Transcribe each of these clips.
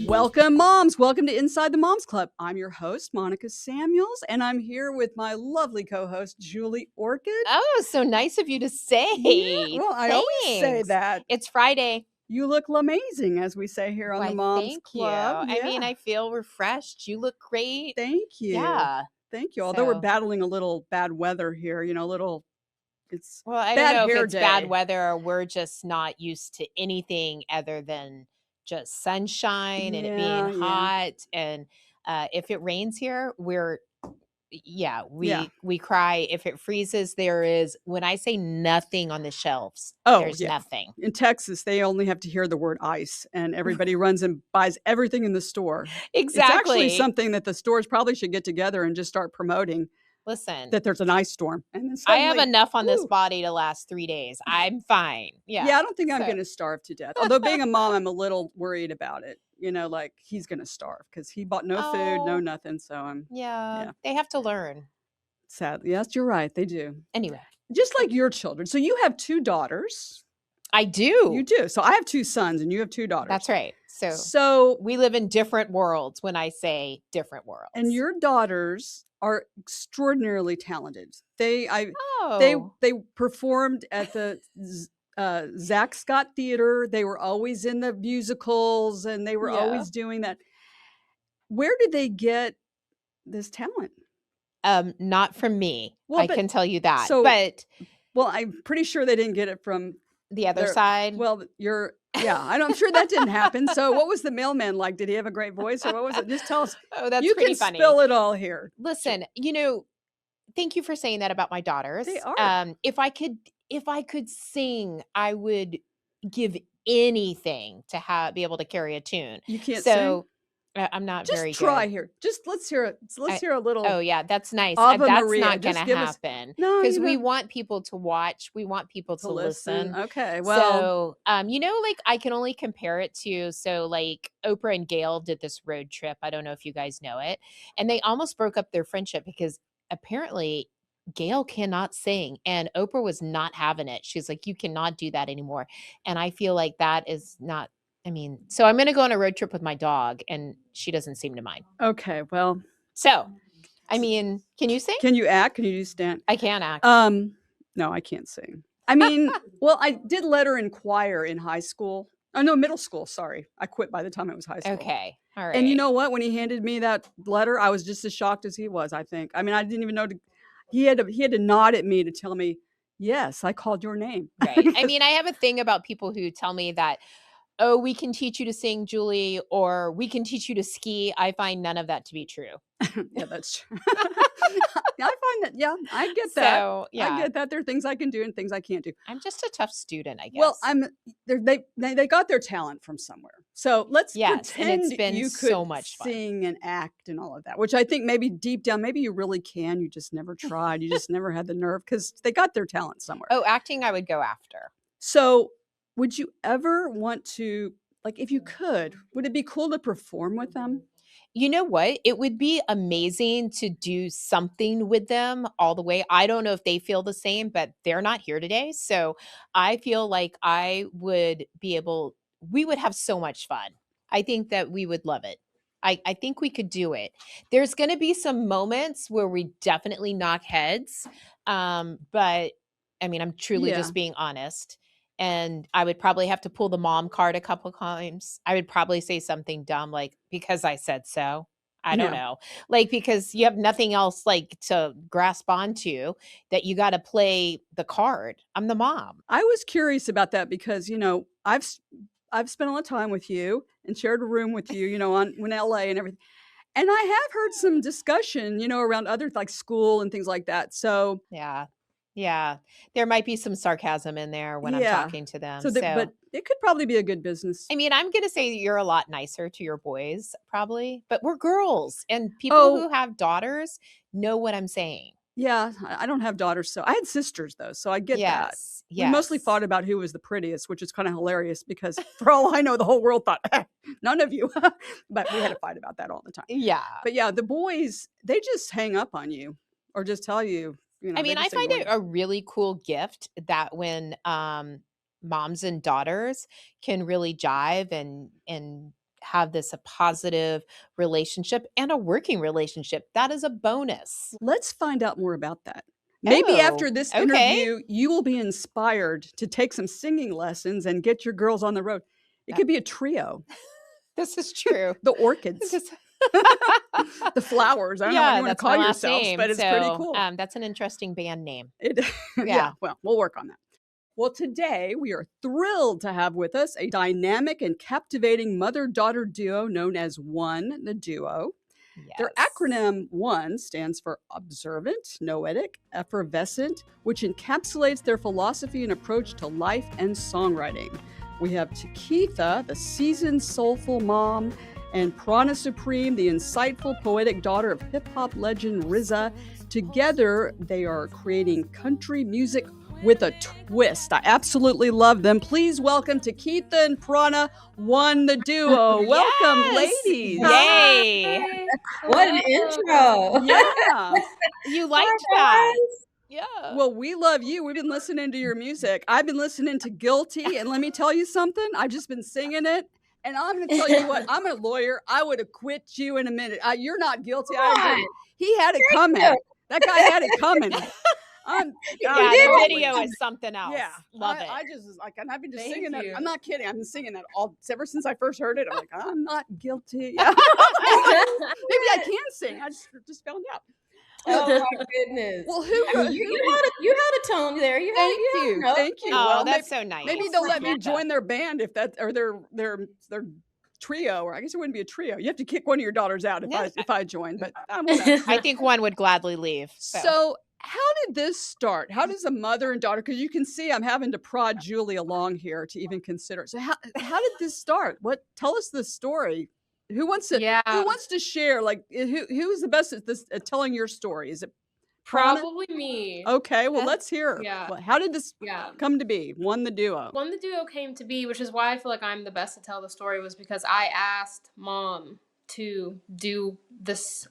Welcome, moms. Welcome to Inside the Moms Club. I'm your host, Monica Samuels, and I'm here with my lovely co-host, Julie Orchid. Oh, so nice of you to say. Yeah, well, I always say Thanks. that. It's Friday. You look amazing, as we say here on the Moms Thank Club. you. Yeah. I mean, I feel refreshed. You look great. Thank you. Yeah. Thank you. Although we're battling a little bad weather here, it's Well, I bad don't know if hair it's day. bad weather or we're just not used to anything other than just sunshine and it being hot. And if it rains here, we cry. If it freezes, there is, when I say nothing on the shelves, there's nothing. In Texas, they only have to hear the word ice and everybody runs and buys everything in the store. Exactly. It's actually something that the stores probably should get together and just start promoting. Listen, that there's an ice storm. And then I have enough on this body to last 3 days. I'm fine. Yeah. Yeah, I don't think I'm going to starve to death. Although being a mom, I'm a little worried about it. Like he's going to starve because he bought no food, no nothing. So they have to learn. Sadly. Yes, you're right. They do. Anyway. Just like your children. So you have 2 daughters. I do. You do. So I have 2 sons and you have 2 daughters. That's right. So we live in different worlds when I say different worlds. And your daughters are extraordinarily talented. They performed at the Zach Scott Theater. They were always in the musicals and they were always doing that. Where did they get this talent? Not from me. I can tell you that. Well, I'm pretty sure they didn't get it from the other side. Well, I'm sure that didn't happen. So what was the mailman like? Did he have a great voice or what was it? Just tell us. Oh, that's you pretty can funny. Spill it all here. Listen, thank you for saying that about my daughters. They are. If I could sing, I would give anything to be able to carry a tune. You can't sing? I'm not just very good. Just try here. Let's hear it. Let's hear a little. Oh yeah, that's nice. Ave That's Maria. not going to happen. No, because we want people to watch. We want people to listen. Okay, well. So, I can only compare it to, Oprah and Gail did this road trip. I don't know if you guys know it. And they almost broke up their friendship because apparently Gail cannot sing and Oprah was not having it. She's like, you cannot do that anymore. And I feel like that is not, so I'm going to go on a road trip with my dog and she doesn't seem to mind. Okay, well. So, can you sing? Can you act? Can you do stand? I can act. No, I can't sing. Well, I did letter in choir in high school. Oh, no, middle school. Sorry. I quit by the time it was high school. Okay. All right. And you know what? When he handed me that letter, I was just as shocked as he was, I think. I didn't even know. He had to nod at me to tell me, yes, I called your name. Right. I have a thing about people who tell me that, oh, we can teach you to sing, Julie, or we can teach you to ski. I find none of that to be true. Yeah, that's true. I find that, yeah, I get that. So, yeah. I get that. There are things I can do and things I can't do. I'm just a tough student, I guess. Well, they got their talent from somewhere. So let's pretend it's been you could so much sing and act and all of that, which I think maybe deep down, maybe you really can. You just never tried. You just never had the nerve because they got their talent somewhere. Oh, acting I would go after. So would you ever want to, if you could, would it be cool to perform with them? You know what? It would be amazing to do something with them all the way. I don't know if they feel the same, but they're not here today. So I feel like we would have so much fun. I think that we would love it. I think we could do it. There's going to be some moments where we definitely knock heads. But I'm truly just being honest. And I would probably have to pull the mom card a couple times. I would probably say something dumb like, because I said so. I don't know. Because you have nothing else to grasp onto that you got to play the card. I'm the mom. I was curious about that because, I've spent a lot of time with you and shared a room with you, in LA and everything. And I have heard some discussion, around other school and things like that. So yeah, there might be some sarcasm in there when I'm talking to them. But it could probably be a good business. I'm going to say that you're a lot nicer to your boys, probably, but we're girls and people who have daughters know what I'm saying. Yeah, I don't have daughters, so I had sisters though, so I get that. Yes. We mostly fought about who was the prettiest, which is kind of hilarious because for all I know, the whole world thought none of you, but we had to fight about that all the time. Yeah. But yeah, the boys, they just hang up on you or just tell you. I find it a really cool gift that when moms and daughters can really jive and have this a positive relationship and a working relationship. That is a bonus. Let's find out more about that. Maybe Oh, after this okay. interview, you will be inspired to take some singing lessons and get your girls on the road. It That could be a trio. this is true. The orchids, This the flowers. I don't know what you Yeah, want to that's my call last yourselves, name. but it's pretty So, cool. that's an interesting band name. It, yeah, Yeah. well, we'll work on that. Well, today we are thrilled to have with us a dynamic and captivating mother-daughter duo known as O.N.E, the duo. Their Yes. acronym O.N.E stands for Observant, Noetic, Effervescent, which encapsulates their philosophy and approach to life and songwriting. We have Chiquita, the seasoned soulful mom, and Prana Supreme, the insightful poetic daughter of hip-hop legend RZA. Together, they are creating country music with a twist. I absolutely love them. Please welcome Chiquita and Prana, O.N.E the duo. Welcome, Yes! ladies. Yay! Hi. What an Hello. intro. Yeah. You liked that. Yeah. Well, we love you. We've been listening to your music. I've been listening to Guilty, and let me tell you something. I've just been singing it. And I'm going to tell you what, I'm a lawyer. I would have quit you in a minute. You're not guilty. I agree. He had it coming. you. That guy had it coming. God, Yeah, did. the totally. video is something else. Yeah, Love it. I just was like, and I've been just Thank singing that. you. I'm not kidding. I've been singing that all ever since I first heard it. I'm like, I'm not guilty. Yeah. Maybe I can sing. I just found out. Oh my goodness. Well, I mean, you had a tone there. You had a note. Thank you. Oh, Well, that's so nice. maybe they'll let me Yeah. join their band if that or their trio, or I guess it wouldn't be a trio. You have to kick one of your daughters out if I join, but whatever. I think one would gladly leave. So how did this start? How does a mother and daughter? Because you can see I'm having to prod Julie along here to even consider it. So how did this start? Tell us the story. Who wants to Yeah. Who wants to share? Like who is the best at this at telling your story? Is it Prana? Probably me. Okay, well let's hear. Yeah. Well, how did this Yeah. come to be? O.N.E the duo. When the duo came to be, which is why I feel like I'm the best to tell the story, was because I asked Mom to do this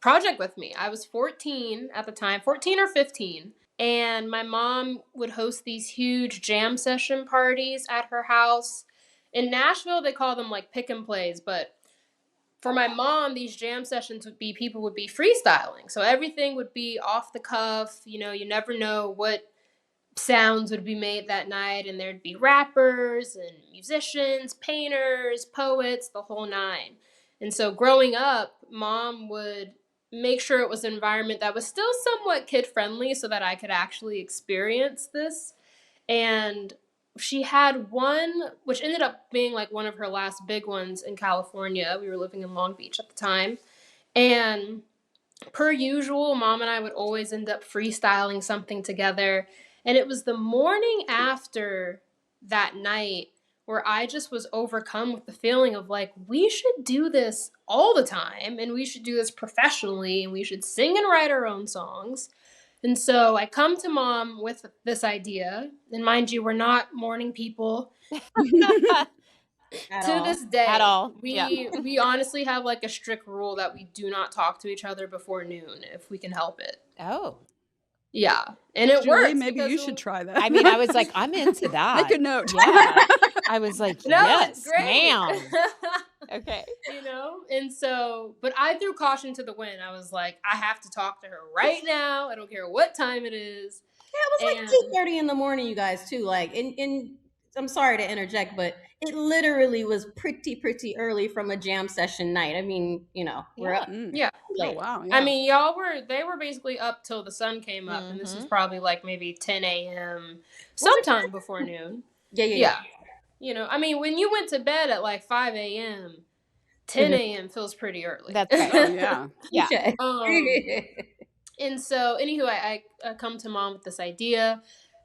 project with me. I was 14 at the time, 14 or 15. And my mom would host these huge jam session parties at her house. In Nashville, they call them like pick and plays, but for my mom, these jam sessions would be people would be freestyling. So everything would be off the cuff. You know, you never know what sounds would be made that night, and there'd be rappers and musicians, painters, poets, the whole nine. And so growing up, Mom would make sure it was an environment that was still somewhat kid friendly so that I could actually experience this. And she had one, which ended up being like one of her last big ones in California. We were living in Long Beach at the time. And per usual, Mom and I would always end up freestyling something together. And it was the morning after that night where I just was overcome with the feeling of like, we should do this all the time, and we should do this professionally, and we should sing and write our own songs. And so I come to Mom with this idea. And mind you, we're not morning people. At To all. this day, At all. we Yeah. we honestly have like a strict rule that we do not talk to each other before noon if we can help it. Oh. Yeah, and it Julie, works. maybe because you should try that. I mean, I was like, I'm into that. Make a note. Yeah. I was like, No, yes, it's great. ma'am. Okay. You know, and so, but I threw caution to the wind. I was like, I have to talk to her right now. I don't care what time it is. Yeah, it was like 2:30 in the morning, you guys, too. Like, in I'm sorry to interject, but it literally was pretty early from a jam session night. I mean, you know, we're up Yeah. Oh late. wow. I mean, they were basically up till the sun came up, and this was probably like maybe 10 a.m. sometime before noon. Yeah. You know, I mean, when you went to bed at like 5 a.m., 10 a.m. feels pretty early. That's right. Oh yeah. Yeah. Okay. And so, anywho, I come to Mom with this idea,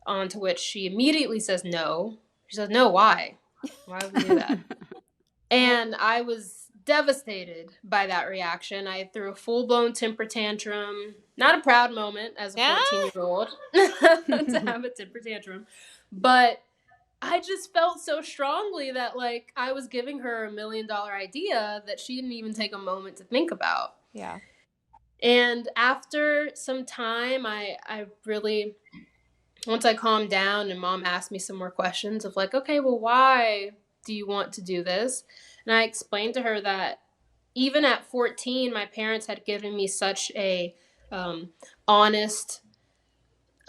on to which she immediately says no. She says, no, why? Why would we do that? And I was devastated by that reaction. I threw a full-blown temper tantrum. Not a proud moment as a 14-year-old to have a temper tantrum. But I just felt so strongly that, like, I was giving her $1 million idea that she didn't even take a moment to think about. Yeah. And after some time, I really once I calmed down and mom asked me some more questions of like, okay, well, why do you want to do this? And I explained to her that even at 14, my parents had given me such a um, honest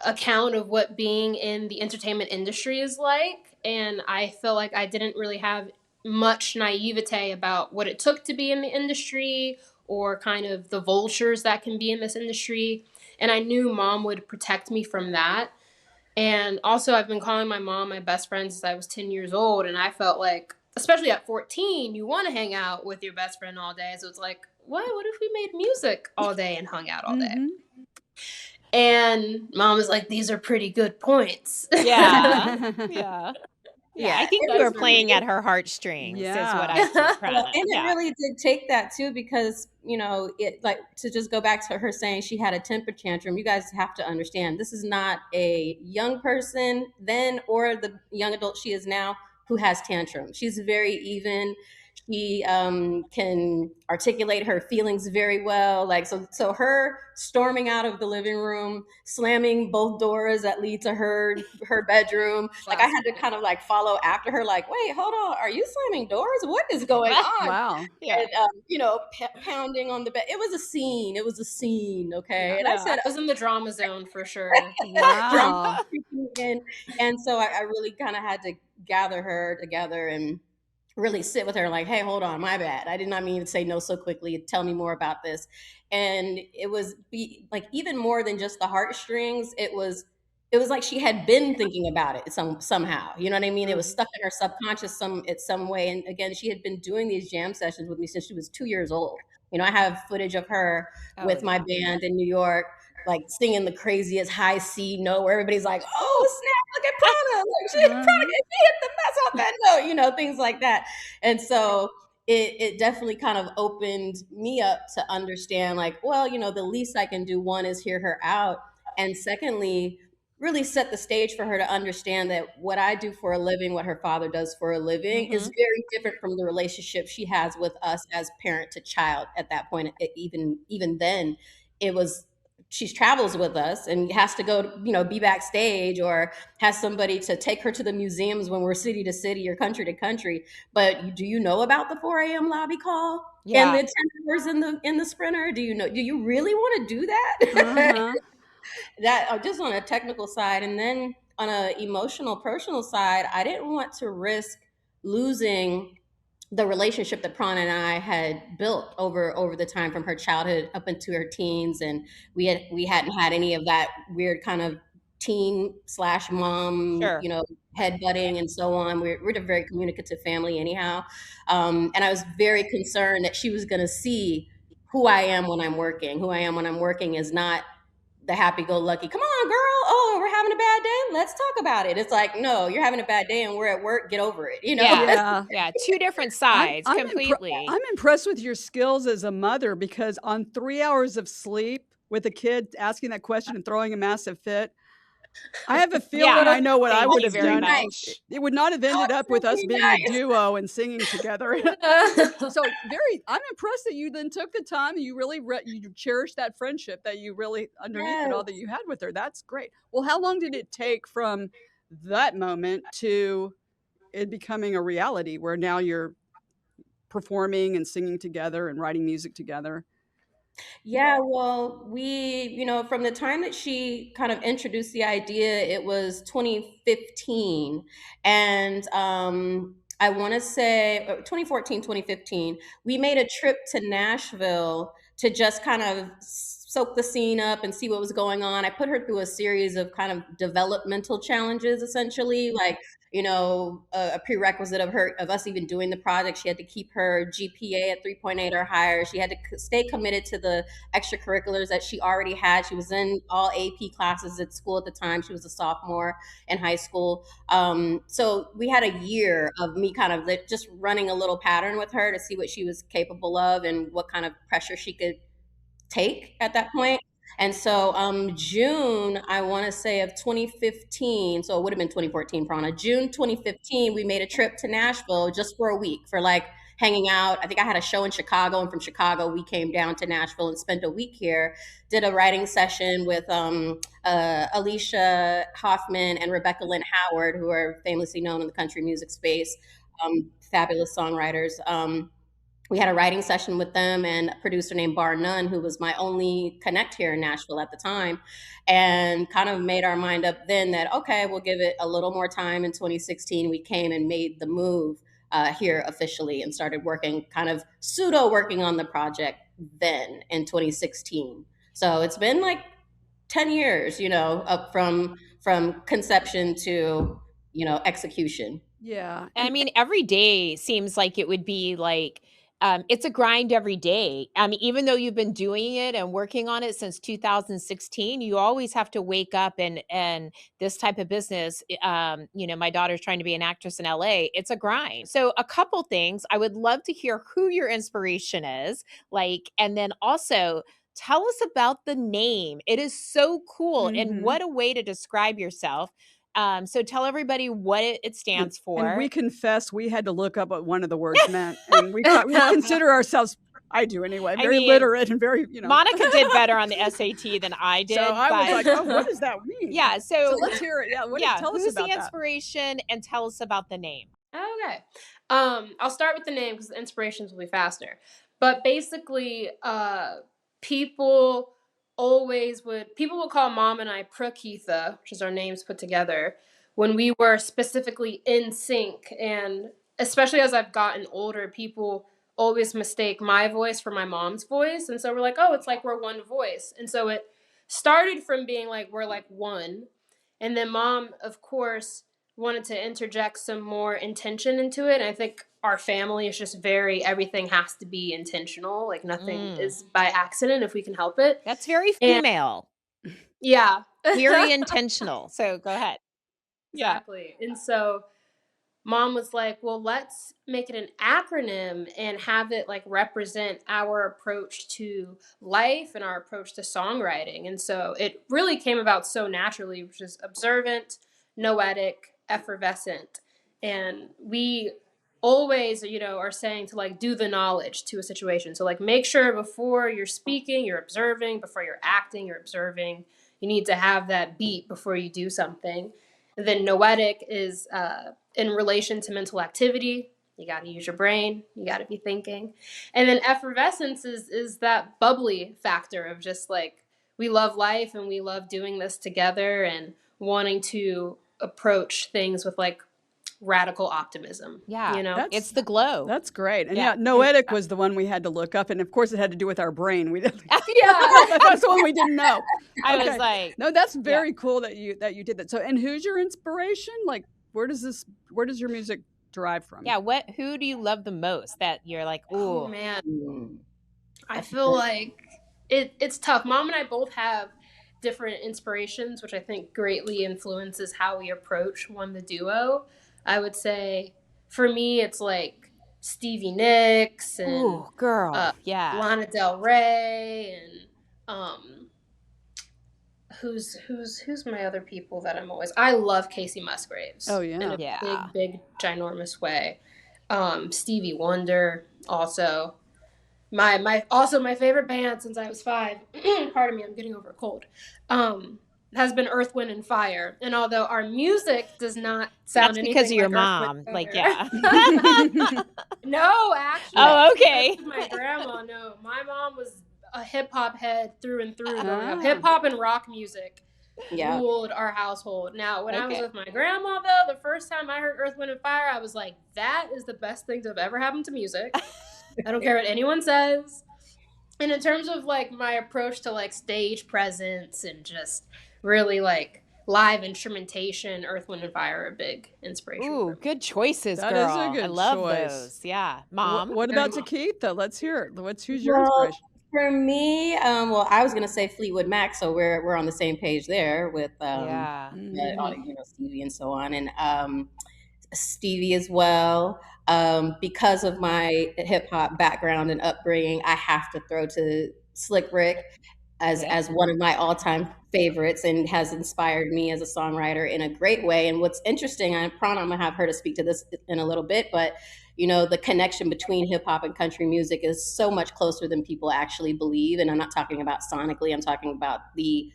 account of what being in the entertainment industry is like. And I felt like I didn't really have much naivete about what it took to be in the industry or kind of the vultures that can be in this industry. And I knew mom would protect me from that. And also, I've been calling my mom my best friend since I was 10 years old. And I felt like, especially at 14, you want to hang out with your best friend all day. So it's like, what if we made music all day and hung out all day? Mhm. And mom was like, these are pretty good points. Yeah. Yeah. Yeah, I think it you was were playing at her heartstrings is what I took Yeah, from and it. it Yeah. really did take that too, because it, like, to just go back to her saying she had a temper tantrum. You guys have to understand, this is not a young person then or the young adult she is now who has tantrums. She's very even. She can articulate her feelings very well. Like, so her storming out of the living room, slamming both doors that lead to her bedroom. Like, I had to kind of like follow after her. Like, wait, hold on, are you slamming doors? What is going on? Wow. Yeah. And pounding on the bed. It was a scene. It was a scene. Okay, and I Yeah. said, I was in the drama zone for sure. drama Wow. creeping in. And so I really kind of had to gather her together and really sit with her, like, hey, hold on, my bad, I did not mean to say no so quickly, tell me more about this. And it was like, even more than just the heartstrings, it was like she had been thinking about it somehow, you know what I mean? It was stuck in her subconscious some way. And again, she had been doing these jam sessions with me since she was 2 years old. I have footage of her Oh, with my yeah. band in New York, like singing the craziest high C note where everybody's like, oh snap, look at Prana, like she Uh-huh. hit the mess off that note, things like that. And so it definitely kind of opened me up to understand, like, well, the least I can do, one, is hear her out, and secondly, really set the stage for her to understand that what I do for a living, what her father does for a living, is Mhm. very different from the relationship she has with us as parent to child at that point. Even then, it was, she travels with us and has to go, be backstage, or has somebody to take her to the museums when we're city to city or country to country. But do you know about the 4 a.m. lobby call and Yeah. the 10 hours in the Sprinter? Do you really want to do that? Uh-huh. That just on a technical side. And then on a emotional personal side, I didn't want to risk losing the relationship that Prana and I had built over the time from her childhood up into her teens. And we hadn't had any of that weird kind of teen slash mom, Sure. headbutting and so on. We're a very communicative family anyhow. And I was very concerned that she was going to see who I am when I'm working. Who I am when I'm working is not the happy-go-lucky, come on, girl, oh, we're having a bad day, let's talk about it. It's like, no, you're having a bad day and we're at work, get over it. Yeah. Yeah. Yeah. Two different I'm sides I'm completely. I'm impressed with your skills as a mother, because on 3 hours of sleep with a kid asking that question and throwing a massive fit, I have a feeling Yeah. I know what I Thank would you have very done. much. It would not have Oh, ended it's up with us really being a nice. duo and singing together. So I'm impressed that you then took the time and you really you cherished that friendship that you really, underneath it Yes. all, that you had with her. That's great. Well, how long did it take from that moment to it becoming a reality where now you're performing and singing together and writing music together? Yeah, well, from the time that she kind of introduced the idea, it was 2015. And I want to say 2014, 2015, we made a trip to Nashville to just kind of soak the scene up and see what was going on. I put her through a series of kind of developmental challenges, essentially, like, a prerequisite of us even doing the project. She had to keep her GPA at 3.8 or higher. She had to stay committed to the extracurriculars that she already had. She was in all AP classes at school at the time. She was a sophomore in high school. So we had a year of me kind of just running a little pattern with her to see what she was capable of and what kind of pressure she could take at that point. And so June, I want to say, of 2015, so it would have been 2014, Prana. June 2015, we made a trip to Nashville just for a week, for like hanging out. I think I had a show in Chicago, and from Chicago we came down to Nashville and spent a week here. Did a writing session with Alicia Hoffman and Rebecca Lynn Howard, who are famously known in the country music space, fabulous songwriters. We had a writing session with them and a producer named Bar None, who was my only connect here in Nashville at the time, and kind of made our mind up then that, okay, we'll give it a little more time. In 2016, we came and made the move here officially and started working, kind of pseudo working on the project then in 2016. So it's been like 10 years, up from conception to, execution. Yeah. I mean, every day seems like it would be like, it's a grind every day. I mean, even though you've been doing it and working on it since 2016, you always have to wake up and this type of business. My daughter's trying to be an actress in LA. It's a grind. So, a couple things. I would love to hear who your inspiration is, like, and then also tell us about the name. It is so cool, and Mhm. what a way to describe yourself. So tell everybody what it stands And for. we confess we had to look up what one of the words meant, and we consider ourselves, I do anyway, I very mean, literate and very, Monica did better on the SAT than I So did, I was like, but "Oh, what does that mean?" yeah, So so let's hear it. Yeah, tell us who's about the that. inspiration and tell us about the name. Okay. I'll start with the name because the inspirations will be faster. But basically, people people would call Mom and I Prakitha, which is our names put together, when we were specifically in sync. And especially as I've gotten older, people always mistake my voice for my mom's voice. And so we're like, oh, it's like we're one voice. And so it started from being like we're like one. And then Mom, of course, wanted to interject some more intention into it. And I think our family is just everything has to be intentional. Like nothing is by accident if we can help it. That's very And female. yeah. Very intentional. So go ahead. Exactly. And so Mom was like, well, let's make it an acronym and have it like represent our approach to life and our approach to songwriting. And so it really came about so naturally, which is observant, noetic, effervescent. And we always, are saying to like do the knowledge to a situation. So like make sure before you're speaking, you're observing, before you're acting, you're observing. You need to have that beat before you do something. And then noetic is in relation to mental activity. You got to use your brain. You got to be thinking. And then effervescence is that bubbly factor of just like we love life and we love doing this together and wanting to approach things with like radical optimism. Yeah, it's the glow. That's great. And Yeah. noetic was the one we had to look up, and of course it had to do with our brain. We didn't. Yeah. That's the one we didn't know. I was like, no, that's very cool that you did that. So, and who's your inspiration? Like, where does your music derive from? Yeah, who do you love the most that you're like, ooh, Oh man. I feel like it's tough. Mom and I both have different inspirations, which I think greatly influences how we approach One the Duo. I would say for me, it's like Stevie Nicks and ooh, girl, yeah, Lana Del Rey and who's my other people that I love Casey Musgraves. Oh yeah, in a big ginormous way. Stevie Wonder also. My favorite band since I was 5. Pardon me, I'm getting over a cold. Has been Earth, Wind, and Fire. And although our music does not sound that's because of your like mom. Like, yeah. No, actually. Oh, okay. My grandma, no. My mom was a hip hop head through and through growing up. Hip hop and rock music ruled our household. Now, when I was with my grandma, though, the first time I heard Earth, Wind, and Fire, I was like, that is the best thing to have ever happened to music. I don't care what anyone says. And in terms of like my approach to like stage presence and just really like live instrumentation, Earth, Wind, and Fire are a big inspiration. Ooh, good choices, girl. That is a good I love choice. those. Yeah, Mom. What about Takitha? Let's hear it. Who's your inspiration? For me, well, I was gonna say Fleetwood Mac, so we're on the same page there with Stevie and so on, and Stevie as well. Because of my hip hop background and upbringing, I have to throw to Slick Rick. Yeah. as one of my all-time favorites and has inspired me as a songwriter in a great way. And what's interesting, I'm gonna have her to speak to this in a little bit, but the connection between hip hop and country music is so much closer than people actually believe. And I'm not talking about sonically, I'm talking about the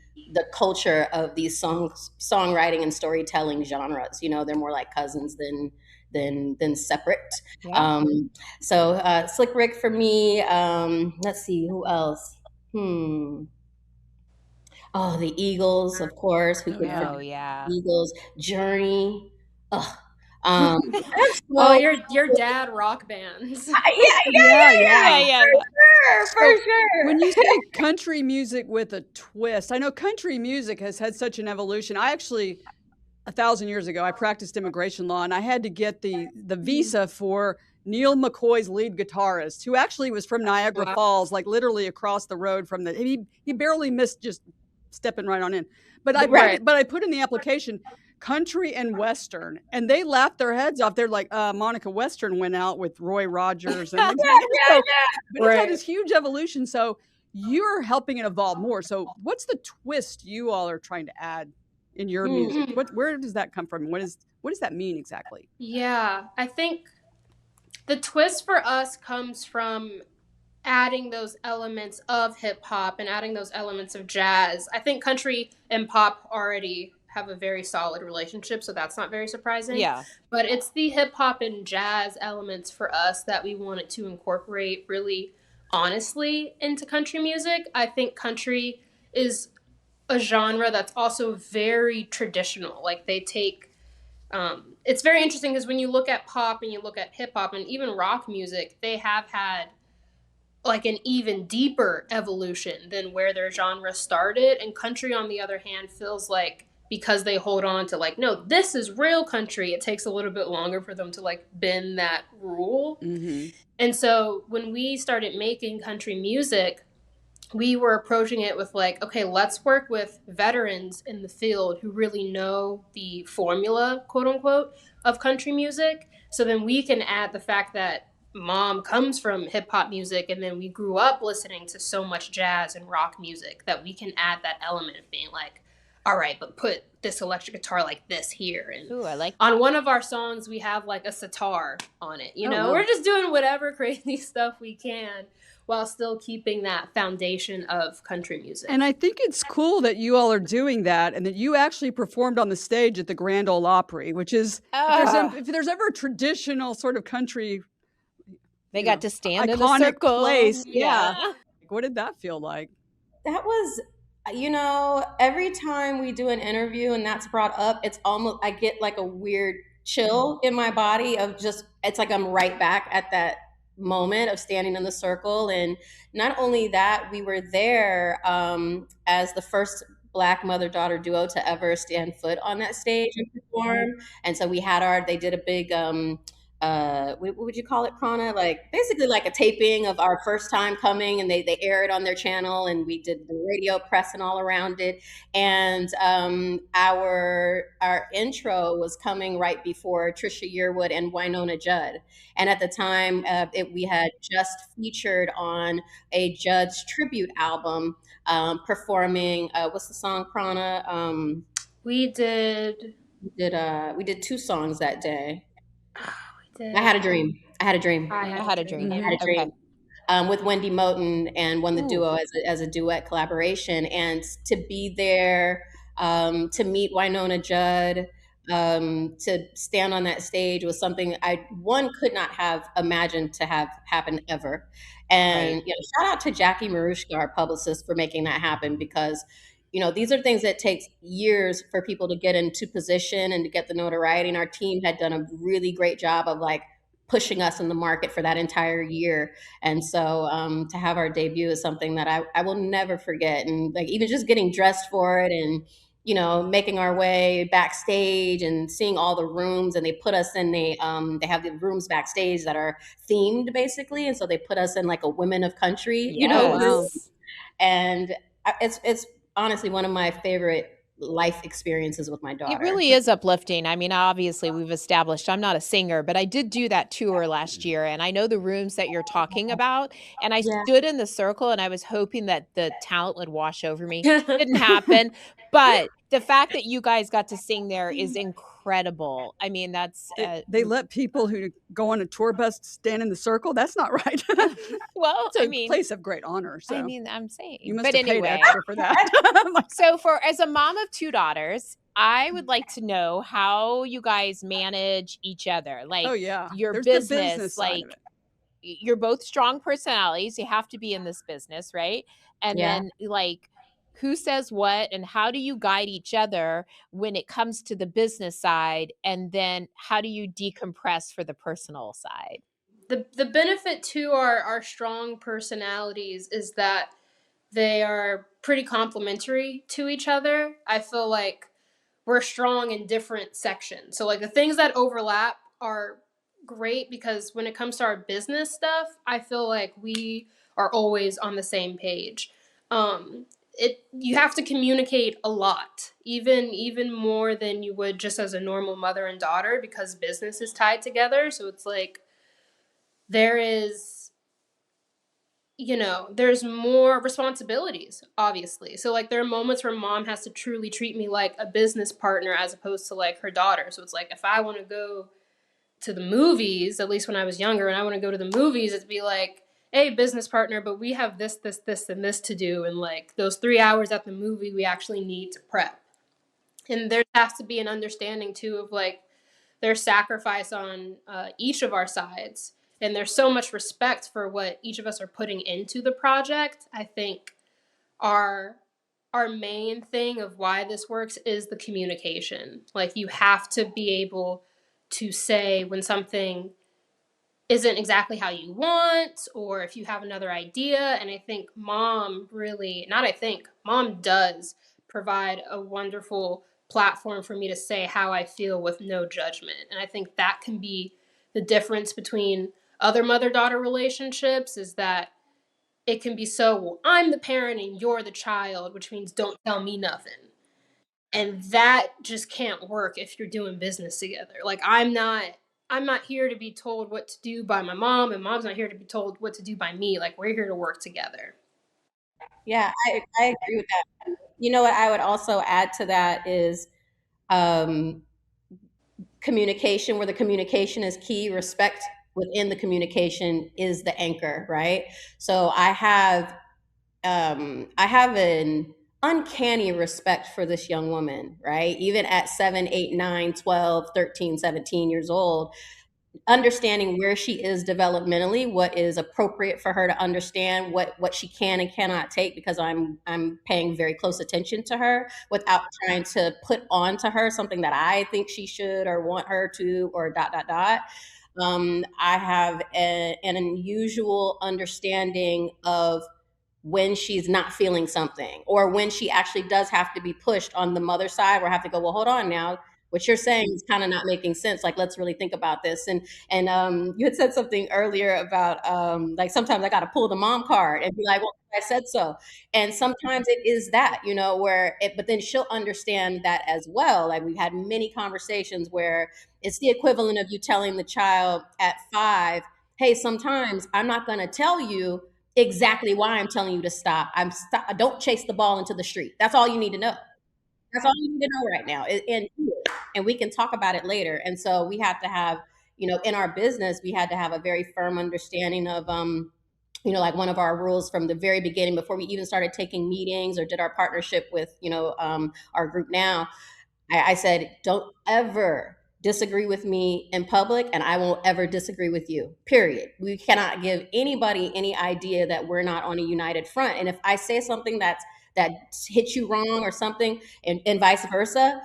culture of these songwriting and storytelling genres. They're more like cousins than separate. Yeah. So Slick Rick for me. Let's see who else. Oh, the Eagles, of course. Who Oh, could yeah. forget Oh, yeah. the Eagles? Journey. Ugh. There's Oh, so your dad rock bands. Yeah, yeah. Yeah, yeah, yeah. for So, sure. when you say country music with a twist, I know country music has had such an evolution. I actually 1,000 years ago, I practiced immigration law, and I had to get the visa for Neil McCoy's lead guitarist, who actually was from Niagara Wow. Falls, like literally across the road from he barely missed just stepping right on in. But I Right. put in the application country and western, and they laughed their heads off. They're like, Monica Western went out with Roy Rogers, and so, but it's had Right. this huge evolution. So you're helping it evolve more. So what's the twist you all are trying to add in your music? Where does that come from? What does that mean exactly? Yeah, I think the twist for us comes from adding those elements of hip hop and adding those elements of jazz. I think country and pop already have a very solid relationship, so that's not very surprising. Yeah. But it's the hip hop and jazz elements for us that we wanted to incorporate really honestly into country music. I think country is a genre that's also very traditional. Like they take it's very interesting because when you look at pop and you look at hip hop and even rock music, they have had like an even deeper evolution than where their genre started. And country, on the other hand, feels like because they hold on to like, no, this is real country, it takes a little bit longer for them to like bend that rule. Mm-hmm. And so when we started making country music, we were approaching it with like, okay, let's work with veterans in the field who really know the formula, quote unquote, of country music. So then we can add the fact that mom comes from hip hop music and then we grew up listening to so much jazz and rock music that we can add that element of being like, all right, but put this electric guitar like this here. And Ooh, I like on one of our songs, we have like a sitar on it. Oh, wow. We're just doing whatever crazy stuff we can while still keeping that foundation of country music. And I think it's cool that you all are doing that, and that you actually performed on the stage at the Grand Ole Opry, which is if there's ever a traditional sort of country, they got to stand in a iconic circle. place. Yeah. What did that feel like? That was, every time we do an interview and that's brought up, it's almost, I get like a weird chill in my body of just, it's like I'm right back at that moment of standing in the circle. And not only that, we were there as the first Black mother-daughter duo to ever stand foot on that stage and perform. And so they did a big what would you call it, Prana? Like basically like a taping of our first time coming, and they air it on their channel, and we did the radio press and all around it. And our intro was coming right before Trisha Yearwood and Winona Judd. And at the time, we had just featured on a Judd's tribute album, performing what's the song, Prana? We did. We did two songs that day. We did. I had a dream. I had a dream. I had a dream. I had a dream. With Wendy Moten, and won the duo as a duet collaboration. And to be there, to meet Winona Judd, to stand on that stage was something I could not have imagined to have happen ever. And shout out to Jackie Marushka, our publicist, for making that happen, because these are things that takes years for people to get into position and to get the notoriety. And our team had done a really great job of like pushing us in the market for that entire year. And so to have our debut is something that I will never forget. And like even just getting dressed for it, and making our way backstage and seeing all the rooms, and they put us in they have the rooms backstage that are themed basically, and so they put us in like a women of country Yes. room. And it's honestly one of my favorite life experiences with my It daughter. really is uplifting. I mean, obviously, we've established I'm not a singer, but I did do that tour last year, and I know the rooms that you're talking about, and I Yeah. stood in the circle, and I was hoping that the talent would wash over me. Didn't happen, but the fact that you guys got to sing there is incredible. I mean, that's, They let people who go on a tour bus stand in the circle? That's not right. well, It's I a mean place of great honor, so I'm you saying. must But have paid anyway, extra for that. so for as a mom of 2 daughters, I would like to know how you guys manage each other, Oh, like yeah. your There's the business, business side of like it. you're both strong personalities, you have to be in this business, right? And Yeah. then like who says what and how do you guide each other when it comes to the business side, and then how do you decompress for the personal side? The benefit to our strong personalities is that they are pretty complementary to each other. I feel like we're strong in different sections. So like the things that overlap are great because when it comes to our business stuff, I feel like we are always on the same page. It you have to communicate a lot, even more than you would just as a normal mother and daughter because business is tied together. So it's like there is there's more responsibilities, obviously. So, like, there are moments where mom has to truly treat me like a business partner as opposed to like her daughter. So, it's like if I want to go to the movies, at least when I was younger, and I want to go to the movies, it'd be like, hey, business partner, but we have this, and this to do. And like those 3 hours at the movie, we actually need to prep. And there has to be an understanding too of like there's sacrifice on each of our sides, and there's so much respect for what each of us are putting into the project. I think our our main thing of why this works is the communication. Like you have to be able to say when something isn't exactly how you want or if you have another idea. And I think mom really, not I think, mom does provide a wonderful platform for me to say how I feel with no judgment. And I think that can be the difference between other mother daughter relationships is that it can be so, well, I'm the parent and you're the child, which means don't tell me nothing. And that just can't work if you're doing business together. Like I'm not here to be told what to do by my mom, and mom's not here to be told what to do by me. Like we're here to work together. Yeah, I agree with that. You know what I would also add to that is um, communication, where the communication is key. Respect within the communication is the anchor, right? So I have an uncanny respect for this young woman, right? Even at 7, 8, 9, 12, 13, 17 years old, understanding where she is developmentally, what is appropriate for her to understand, what she can and cannot take, because I'm paying very close attention to her without trying to put onto her something that I think she should or want her to or dot dot dot. I have an unusual understanding of when she's not feeling something or when she actually does have to be pushed on the mother side where I have to go, well, hold on now. What you're saying is kind of not making sense. Like, let's really think about this. And you had said something earlier about like sometimes I got to pull the mom card and be like, well, I said so. And sometimes it is that, where it, but then she'll understand that as well. Like we've had many conversations where it's the equivalent of you telling the child at 5, hey, sometimes I'm not going to tell you exactly why I'm telling you to stop. Don't chase the ball into the street. That's all you need to know. That's all you need to know right now. And we can talk about it later. And so we have to have, in our business, we had to have a very firm understanding of like one of our rules from the very beginning before we even started taking meetings or did our partnership with, our group now. I said, don't ever disagree with me in public, and I won't ever disagree with you, period. We cannot give anybody any idea that we're not on a united front. And if I say something that hits you wrong or something, and vice versa,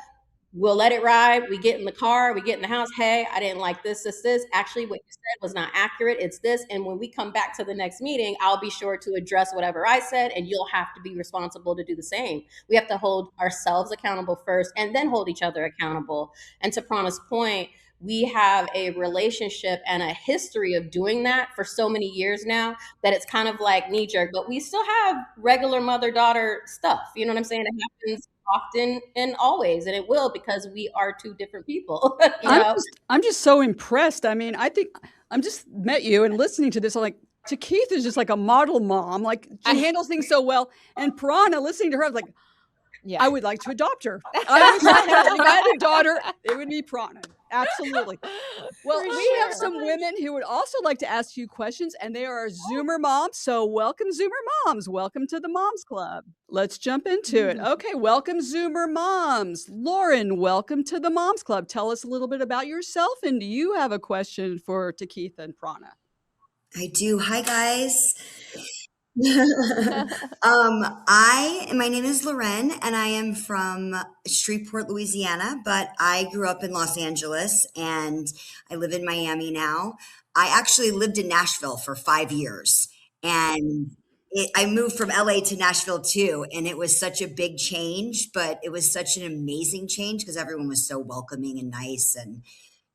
we'll let it ride. We get in the car, we get in the house. Hey, I didn't like this. Actually, what you said was not accurate. It's this. And when we come back to the next meeting, I'll be sure to address whatever I said, and you'll have to be responsible to do the same. We have to hold ourselves accountable first and then hold each other accountable. And to Promise Point, we have a relationship and a history of doing that for so many years now that it's kind of like knee jerk, but we still have regular mother daughter stuff. You know what I'm saying? It happens often and always, and it will, because we are two different people. you I'm know. just I'm just so impressed. I mean, I think I'm just met you and listening to this, I'm like, to Keith is just like a model mom. Like she handles things so well. And Piranha, listening to her, I was like, Yeah. I would like to adopt her. I wish I had. If I had a daughter, it would be Piranha. Absolutely. Well, For we have sure. some women who would also like to ask you questions, and they are Zoomer moms. So, welcome, Zoomer moms. Welcome to the Moms Club. Let's jump into it. Okay, welcome, Zoomer moms. Lauren, welcome to the Moms Club. Tell us a little bit about yourself, and do you have a question for Takitha and Prana? I do. Hi, guys. My name is Loren, and I am from Shreveport, Louisiana, but I grew up in Los Angeles and I live in Miami now. I actually lived in Nashville for 5 years, and I moved from LA to Nashville too, and it was such a big change, but it was such an amazing change because everyone was so welcoming and nice and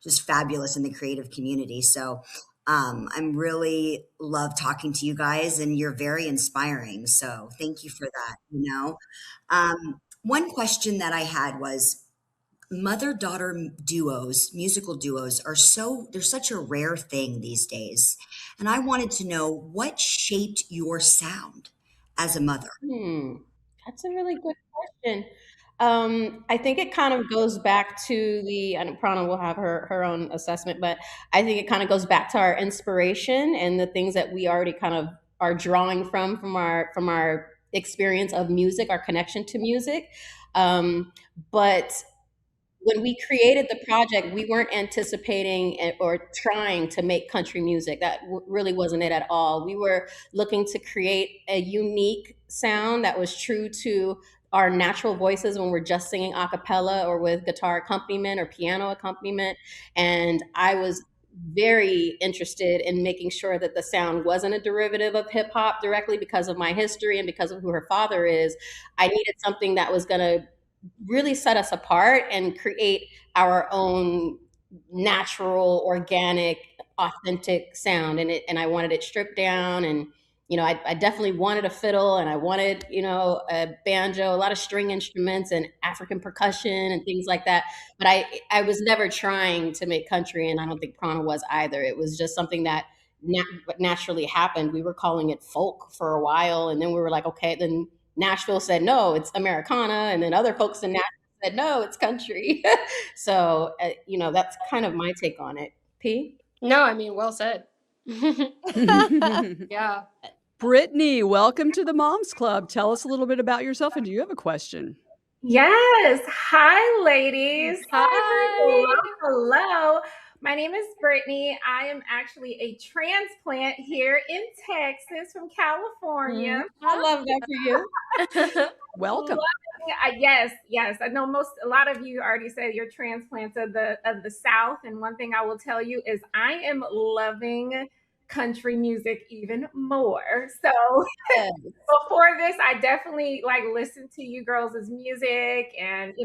just fabulous in the creative community. So I'm really love talking to you guys, and you're very inspiring. So thank you for that. One question that I had was, mother-daughter duos, musical duos, they're such a rare thing these days. And I wanted to know what shaped your sound as a mother. That's a really good question. I think it kind of goes back to and Prana will have her own assessment, but I think it kind of goes back to our inspiration and the things that we already kind of are drawing from our experience of music, our connection to music. But when we created the project, we weren't anticipating or trying to make country music. That really wasn't it at all. We were looking to create a unique sound that was true to our natural voices when we're just singing a cappella or with guitar accompaniment or piano accompaniment. And I was very interested in making sure that the sound wasn't a derivative of hip hop directly because of my history and because of who her father is. I needed something that was going to really set us apart and create our own natural, organic, authentic sound. And I wanted it stripped down. And I definitely wanted a fiddle, and I wanted a banjo, a lot of string instruments and African percussion and things like that. But I was never trying to make country, and I don't think Prana was either. It was just something that naturally happened. We were calling it folk for a while, and then we were like, okay, then Nashville said, no, it's Americana. And then other folks in Nashville said, no, it's country. So, that's kind of my take on it. P? No, I mean, well said. Yeah. Brittany, welcome to the Moms Club. Tell us a little bit about yourself, and do you have a question? Yes. Hi, ladies. Hi. Hello. My name is Brittany. I am actually a transplant here in Texas from California. I love that for you. Welcome. Yes. I know a lot of you already said you're transplants of the South, and one thing I will tell you is I am loving country music even more. So before this, I definitely listened to you girls' music, and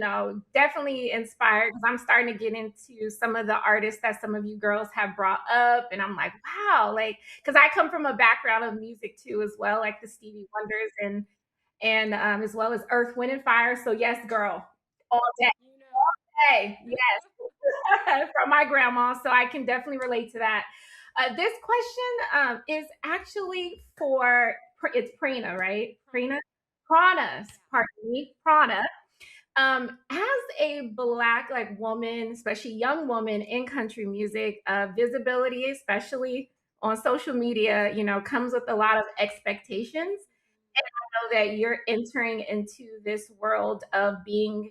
definitely inspired, because I'm starting to get into some of the artists that some of you girls have brought up, and I'm like, wow, because I come from a background of music too as well, like the Stevie Wonders and as well as Earth, Wind and Fire. So yes, girl, all day. Hey, yes, from my grandma. So I can definitely relate to that. This question is actually it's Prana, right? Prana, pardon me, Prana. As a Black woman, especially young woman in country music, visibility, especially on social media, comes with a lot of expectations. Know that you're entering into this world of being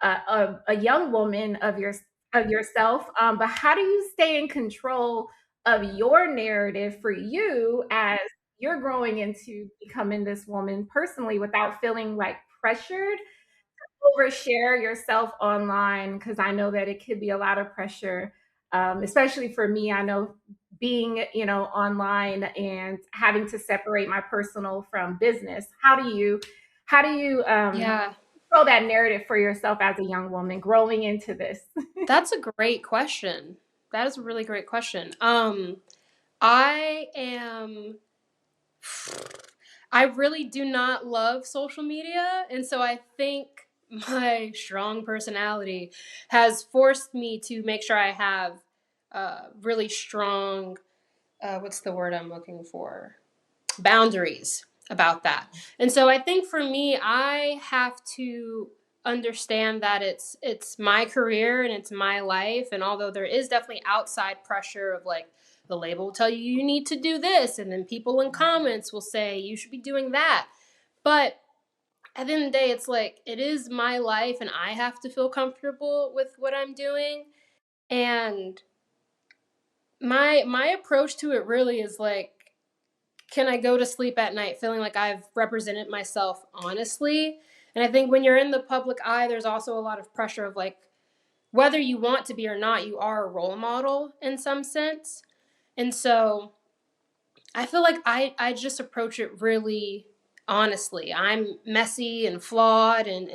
a young woman of yourself, but how do you stay in control of your narrative for you as you're growing into becoming this woman personally without feeling pressured to overshare yourself online? Because I know that it could be a lot of pressure, especially for me. I know being online and having to separate my personal from business. How do you Yeah. control that narrative for yourself as a young woman growing into this? That's a great question. That is a really great question. I am I really do not love social media, and so I think my strong personality has forced me to make sure I have really strong, what's the word I'm looking for? Boundaries about that. And so I think for me, I have to understand that it's my career and it's my life. And although there is definitely outside pressure of like the label will tell you you need to do this, and then people in comments will say you should be doing that. But at the end of the day, it's like it is my life and I have to feel comfortable with what I'm doing. And my approach to it really is like, can I go to sleep at night feeling like I've represented myself honestly? And I think when you're in the public eye, there's also a lot of pressure of like, whether you want to be or not, you are a role model in some sense. And so I feel like I just approach it really honestly. I'm messy and flawed and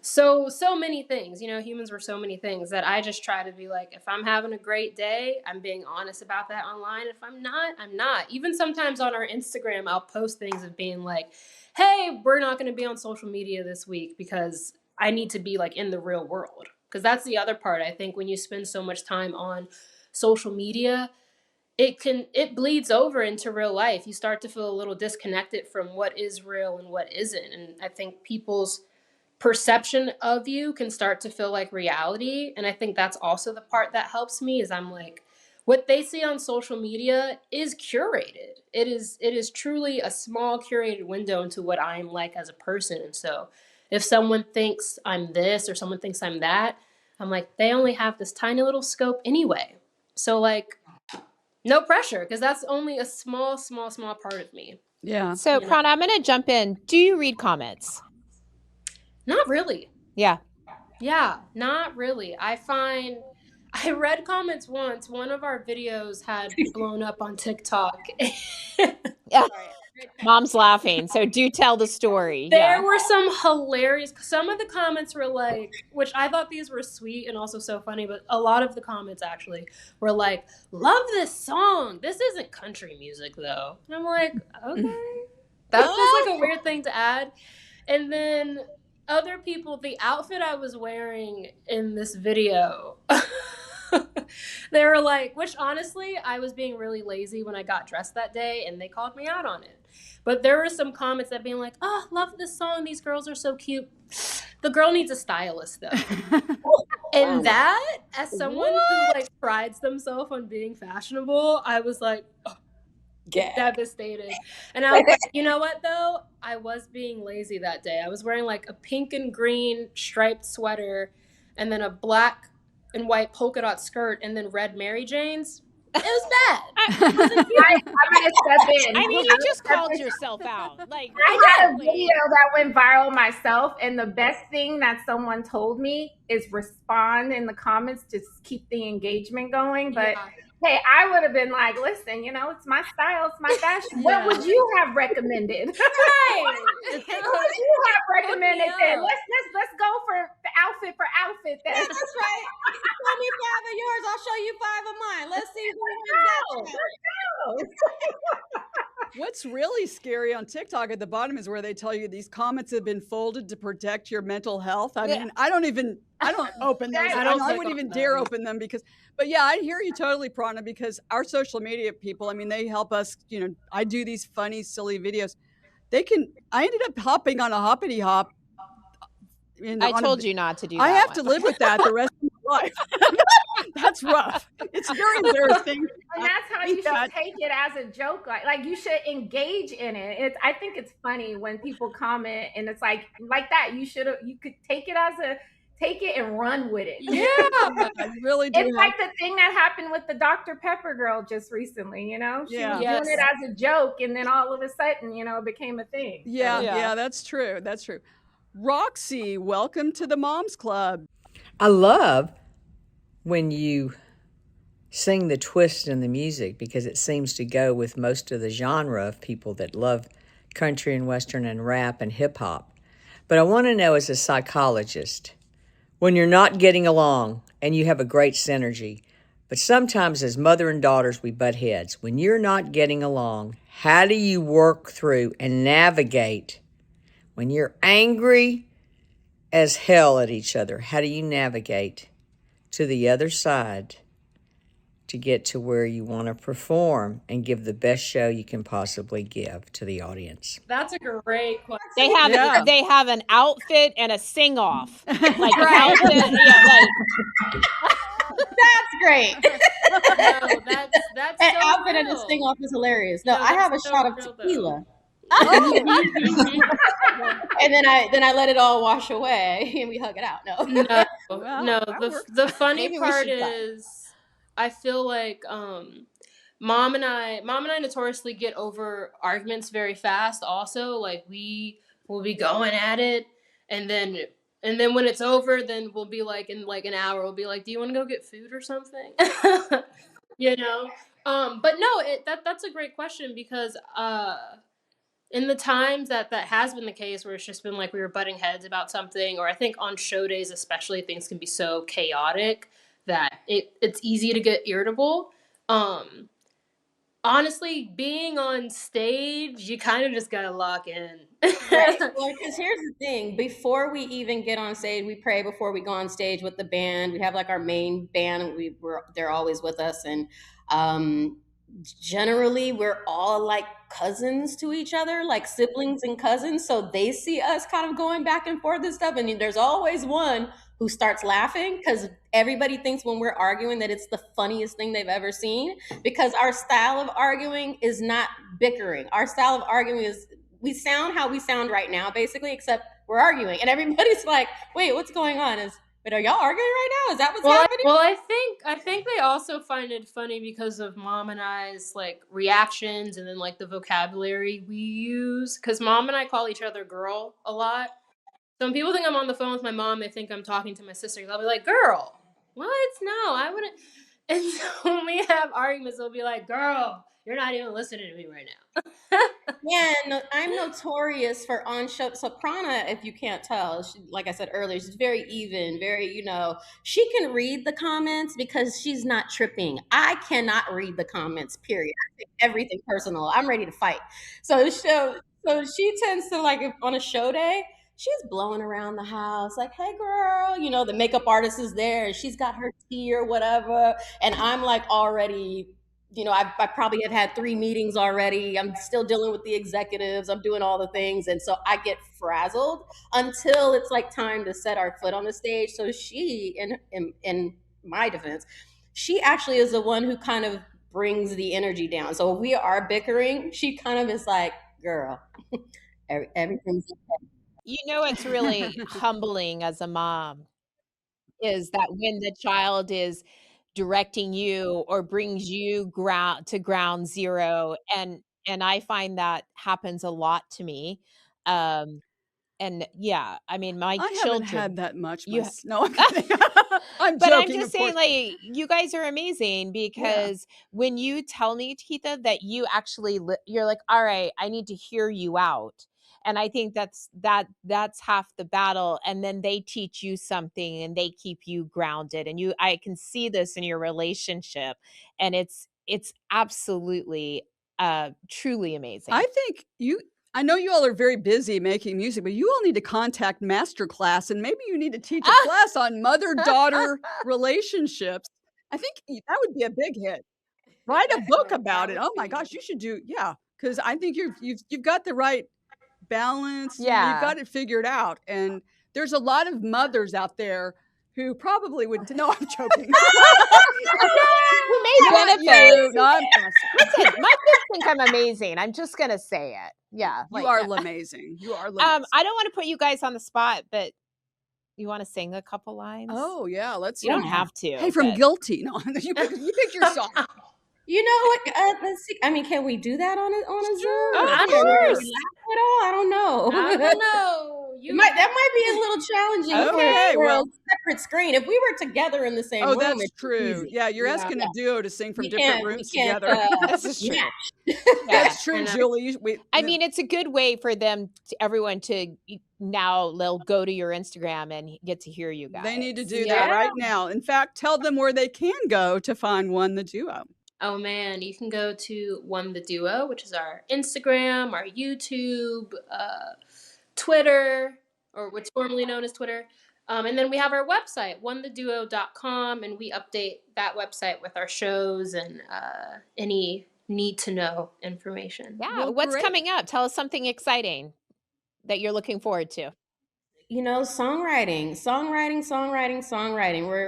so many things. You know, humans were so many things that I just try to be like, if I'm having a great day, I'm being honest about that online. If I'm not, I'm not. Even sometimes on our Instagram, I'll post things of being like, hey, we're not going to be on social media this week because I need to be like in the real world. Because that's the other part. I think when you spend so much time on social media, it bleeds over into real life. You start to feel a little disconnected from what is real and what isn't. And I think people's perception of you can start to feel like reality. And I think that's also the part that helps me is I'm like, what they see on social media is curated. It is truly a small curated window into what I am like as a person. And so if someone thinks I'm this or someone thinks I'm that, I'm like, they only have this tiny little scope anyway. So like, no pressure, because that's only a small part of me. Yeah. So, Prana, I'm going to jump in. Do you read comments? Not really. Yeah. Yeah, not really. I read comments once. One of our videos had blown up on TikTok. Yeah. Mom's laughing. So do tell the story. There were some hilarious, some of the comments were like, which I thought these were sweet and also so funny, but a lot of the comments actually were like, love this song. This isn't country music though. And I'm like, okay. That's just like a weird thing to add. And then other people, the outfit I was wearing in this video, they were like, which honestly, I was being really lazy when I got dressed that day and they called me out on it. But there were some comments that being like, oh, love this song. These girls are so cute. The girl needs a stylist though. And that, as someone who like prides themselves on being fashionable, I was like, oh, devastated. And I was like, you know what though? I was being lazy that day. I was wearing like a pink and green striped sweater and then a black and white polka dot skirt and then red Mary Janes. It was bad. I'm gonna step in. I mean, you just called yourself out. Like, I got a video that went viral myself, and the best thing that someone told me is respond in the comments to keep the engagement going. But hey, I would have been like, listen, you know, it's my style, it's my fashion. What would you have recommended? Right. What would you have recommended then? Let's go for the outfit for outfit then. Yeah, that's right. Show me 5 of yours, I'll show you 5 of mine. Let's see who wins that. What's really scary on TikTok at the bottom is where they tell you these comments have been folded to protect your mental health. I mean, I don't open those. I wouldn't even dare open them because, but yeah, I hear you totally, Prana, because our social media people, I mean, they help us, you know, I do these funny, silly videos. I ended up hopping on a hoppity hop. I told you not to do that. I have to live with that the rest of my life. That's rough. It's very embarrassing. And that's how you should take it as a joke. Like you should engage in it. I think it's funny when people comment and it's like that. You could take it and run with it. Yeah, I really do. It's like the thing that happened with the Dr. Pepper girl just recently, you know? She was doing it as a joke and then all of a sudden, you know, it became a thing. Yeah, that's true. That's true. Roxy, welcome to the Moms Club. I love when you sing the twist in the music because it seems to go with most of the genre of people that love country and western and rap and hip hop. But I want to know, as a psychologist, when you're not getting along and you have a great synergy, but sometimes as mother and daughters we butt heads. When you're not getting along, how do you work through and navigate when you're angry as hell at each other. How do you navigate to the other side to get to where you want to perform and give the best show you can possibly give to the audience? That's a great question. They have Yeah. they have an outfit and a sing off. Like an Right. outfit, yeah, like That's great. No, that's An so outfit and a real. sting off is hilarious. No, No, I have a that's so shot of real, though. tequila. Oh, And then I let it all wash away and we hug it out. No. No, Well, no. that works. The funny Maybe we part should try. is, I feel like mom and I notoriously get over arguments very fast. Also, like we will be going at it, and then when it's over, then we'll be like in like an hour, we'll be like, "Do you want to go get food or something?" You know. But no, that's a great question because in the times that has been the case where it's just been like we were butting heads about something, or I think on show days especially, things can be so chaotic that it's easy to get irritable. Honestly, being on stage, you kind of just gotta lock in. Right. Well, because here's the thing. Before we even get on stage, we pray before we go on stage with the band. We have like our main band, and they're always with us. And um, generally, we're all like cousins to each other, like siblings and cousins. So they see us kind of going back and forth and stuff. And there's always one who starts laughing because everybody thinks when we're arguing that it's the funniest thing they've ever seen, because our style of arguing is not bickering. Our style of arguing is, we sound how we sound right now, basically, except we're arguing. And everybody's like, wait, what's going on? But are y'all arguing right now? Is that what's happening? Well, I think they also find it funny because of mom and I's like reactions and then like the vocabulary we use. Because mom and I call each other girl a lot. So when people think I'm on the phone with my mom, they think I'm talking to my sister. They'll be like, "Girl, what? No, I wouldn't." And so when we have arguments, they'll be like, "Girl, you're not even listening to me right now." Yeah, no, I'm notorious for on show. So Prana, if you can't tell, like I said earlier, she's very even, very, she can read the comments because she's not tripping. I cannot read the comments, period. I take everything personal. I'm ready to fight. So she tends to, like, if on a show day, she's blowing around the house like, "Hey girl," the makeup artist is there and she's got her tea or whatever. And I'm like already, I probably have had 3 meetings already. I'm still dealing with the executives. I'm doing all the things. And so I get frazzled until it's like time to set our foot on the stage. So she, in my defense, she actually is the one who kind of brings the energy down. So if we are bickering, she kind of is like, "Girl, everything's okay." It's really humbling as a mom is that when the child is directing you or brings you ground zero, and I find that happens a lot to me. And yeah, I mean, my I haven't had children, that much. you No, I'm kidding. I'm but I'm joking, just of saying, course. like, you guys are amazing Yeah. because when you tell me, Tita, that you actually you're like, all right, I need to hear you out. And I think that's half the battle. And then they teach you something and they keep you grounded. And I can see this in your relationship, and it's absolutely truly amazing. I think I know you all are very busy making music, but you all need to contact Masterclass, and maybe you need to teach a class on mother-daughter relationships. I think that would be a big hit. Write a book about it. Oh my gosh, you should because I think you've got the right balance. You've Yeah. got it figured out, and there's a lot of mothers out there who probably would. No, I'm joking. Who may benefit. No, I'm Listen, my kids think I'm amazing. I'm just gonna say it. Yeah, you are amazing. You are amazing. I don't want to put you guys on the spot, but you want to sing a couple lines? Oh yeah, let's. You don't have to. Hey, from but- Guilty. No, you pick your song. You know what? Let's see. I mean, can we do that on a Zoom? Oh, of Can we course. laugh at all? I don't know. I don't know. That might be a little challenging Okay, for well- a separate screen. If we were together in the same room, That's it's true. easy. Yeah, you're asking a duo to sing from We different can't- rooms we can't, together. This is true. match. That's true, I know. Julie. I mean, it's a good way for everyone to now they'll go to your Instagram and get to hear you guys. They need to do Yeah. that right now. In fact, tell them where they can go to find One the Duo. Oh man, you can go to One the Duo, which is our Instagram, our YouTube, Twitter. or what's formerly known as Twitter. And then we have our website, onetheduo.com, and we update that website with our shows and any need to know information. Yeah. Well, What's great. coming up? Tell us something exciting that you're looking forward to. You know, songwriting.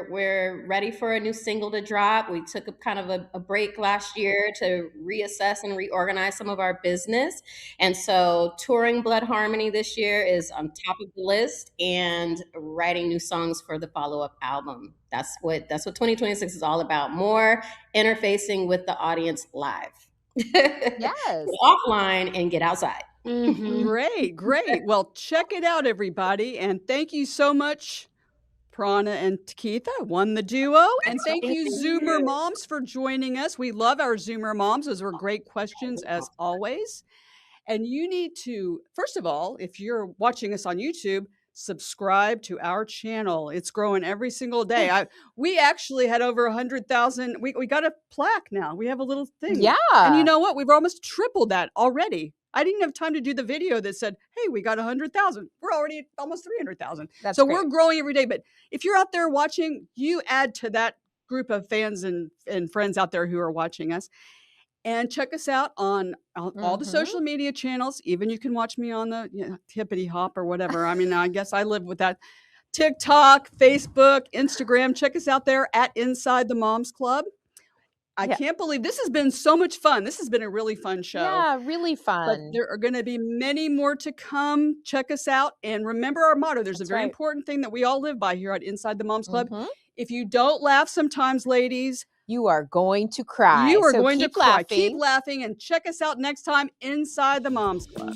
We're ready for a new single to drop. We took a kind of a break last year to reassess and reorganize some of our business. And so touring Blood Harmony this year is on top of the list, and writing new songs for the follow-up album. That's what 2026 is all about. More interfacing with the audience live. Yes. Offline and get outside. Great. Well, check it out, everybody. And thank you so much, Prana and Takitha, One the Duo. And thank you, Zoomer Moms, for joining us. We love our Zoomer Moms. Those were great questions, as always. And you need to, first of all, if you're watching us on YouTube, subscribe to our channel. It's growing every single day. We actually had over 100,000. We got a plaque now. We have a little thing. Yeah. And you know what? We've almost tripled that already. I didn't have time to do the video that said, hey, we got 100,000. We're already at almost 300,000. So great. We're growing every day. But if you're out there watching, you add to that group of fans and friends out there who are watching us. And check us out on all the social media channels. Even you can watch me on the Hippity Hop or whatever. I mean, I guess I live with that. TikTok, Facebook, Instagram. Check us out there at Inside the Moms Club. I can't believe this has been so much fun. This has been a really fun show. Yeah, really fun. But there are going to be many more to come. Check us out. And remember our motto. There's a very important thing that we all live by here at Inside the Moms Club. If you don't laugh sometimes, ladies, you are going to cry. You are going to cry. Laughing. Keep laughing and check us out next time inside the Moms Club.